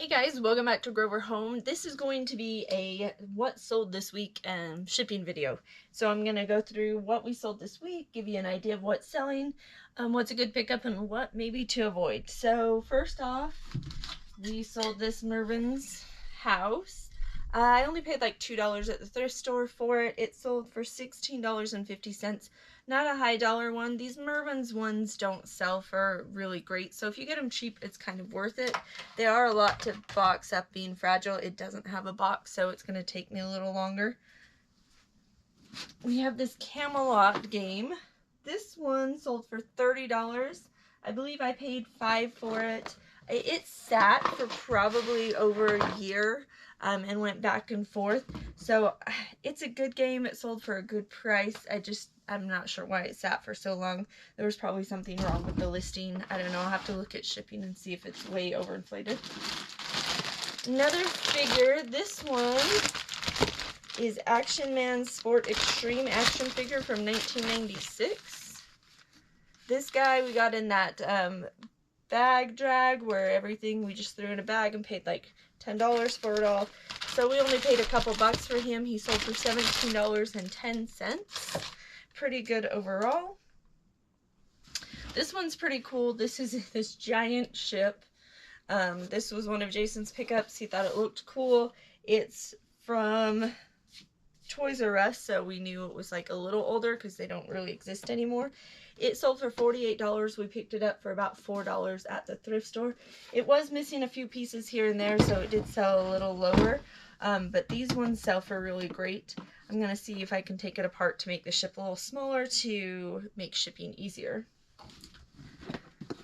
Hey guys, welcome back to Grover Home. This is going to be a what sold this week shipping video. So I'm going to go through what we sold this week, give you an idea of what's selling, what's a good pickup, and what maybe to avoid. So first off, we sold this Mervin's house. I only paid like $2 at the thrift store for it. It sold for $16.50. Not a high dollar one. These Mervin's ones don't sell for really great, so if you get them cheap, it's kind of worth it. They are a lot to box up, being fragile. It doesn't have a box, so it's going to take me a little longer. We have this Camelot game. This one sold for $30. I believe I paid $5 for it. It sat for probably over a year and went back and forth. So it's a good game. It sold for a good price. I'm not sure why it sat for so long. There was probably something wrong with the listing. I don't know. I'll have to look at shipping and see if it's way overinflated. Another figure. This one is Action Man Sport Extreme action figure from 1996. This guy we got in that bag drag where everything we just threw in a bag and paid like $10 for it all. So we only paid a couple bucks for him. He sold for $17.10. Pretty good overall. This one's pretty cool. This is this giant ship. This was one of Jason's pickups. He thought it looked cool. It's from Toys R Us, so we knew it was like a little older because they don't really exist anymore. It sold for $48. We picked it up for about $4 at the thrift store. It was missing a few pieces here and there, so it did sell a little lower. But these ones sell for really great. I'm going to see if I can take it apart to make the ship a little smaller to make shipping easier.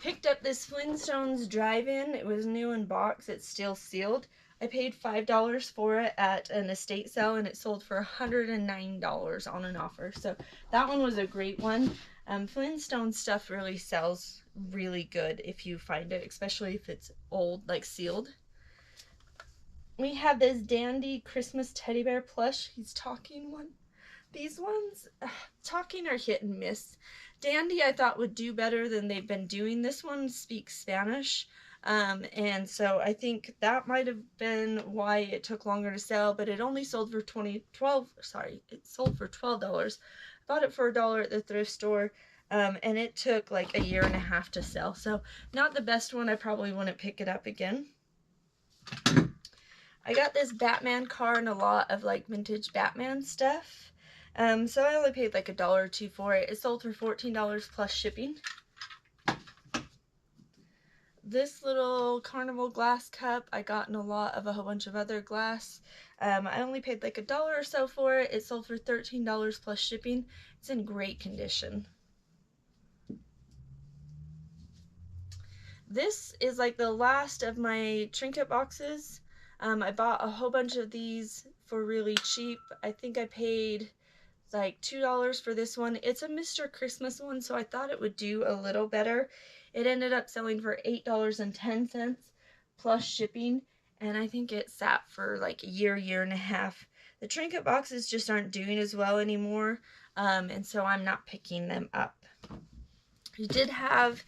Picked up this Flintstones drive-in. It was new in box. It's still sealed. I paid $5 for it at an estate sale, and it sold for $109 on an offer. So that one was a great one. Flintstone stuff really sells really good if you find it, especially if it's old, like sealed. We have this Dandy Christmas teddy bear plush. He's talking one. These ones, talking are hit and miss. Dandy I thought would do better than they've been doing. This one speaks Spanish. And so I think that might have been why it took longer to sell, but it only sold for it sold for $12. I bought it for $1 at the thrift store, and it took like a year and a half to sell. So not the best one. I probably wouldn't pick it up again. I got this Batman car and a lot of like vintage Batman stuff. So I only paid like $1 or $2 for it. It sold for $14 plus shipping. This little carnival glass cup I got in a lot of a whole bunch of other glass. I only paid like $1 or so for it. It sold for $13 plus shipping. It's in great condition. This is like the last of my trinket boxes. I bought a whole bunch of these for really cheap. I think I paid like $2 for this one. It's a Mr. Christmas one, so I thought it would do a little better. It ended up selling for $8.10 plus shipping, and I think it sat for like a year and a half. The trinket boxes just aren't doing as well anymore, and so I'm not picking them up. We did have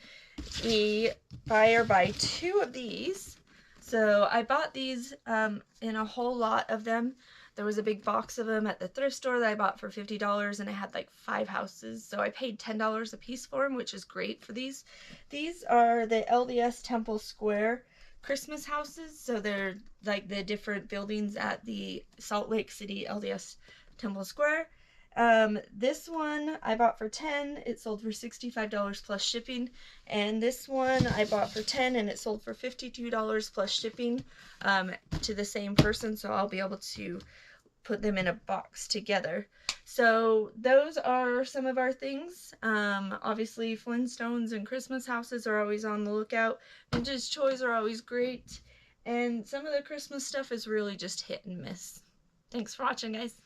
a buy or buy 2 of these. So I bought these in a whole lot of them. There was a big box of them at the thrift store that I bought for $50, and I had like 5 houses. So I paid $10 a piece for them, which is great for these. These are the LDS Temple Square Christmas houses. So they're like the different buildings at the Salt Lake City LDS Temple Square. This one I bought for $10. It sold for $65 plus shipping. And this one I bought for $10, and it sold for $52 plus shipping to the same person. So I'll be able to put them in a box together. So those are some of our things. Obviously Flintstones and Christmas houses are always on the lookout. Vintage toys are always great. And some of the Christmas stuff is really just hit and miss. Thanks for watching, guys.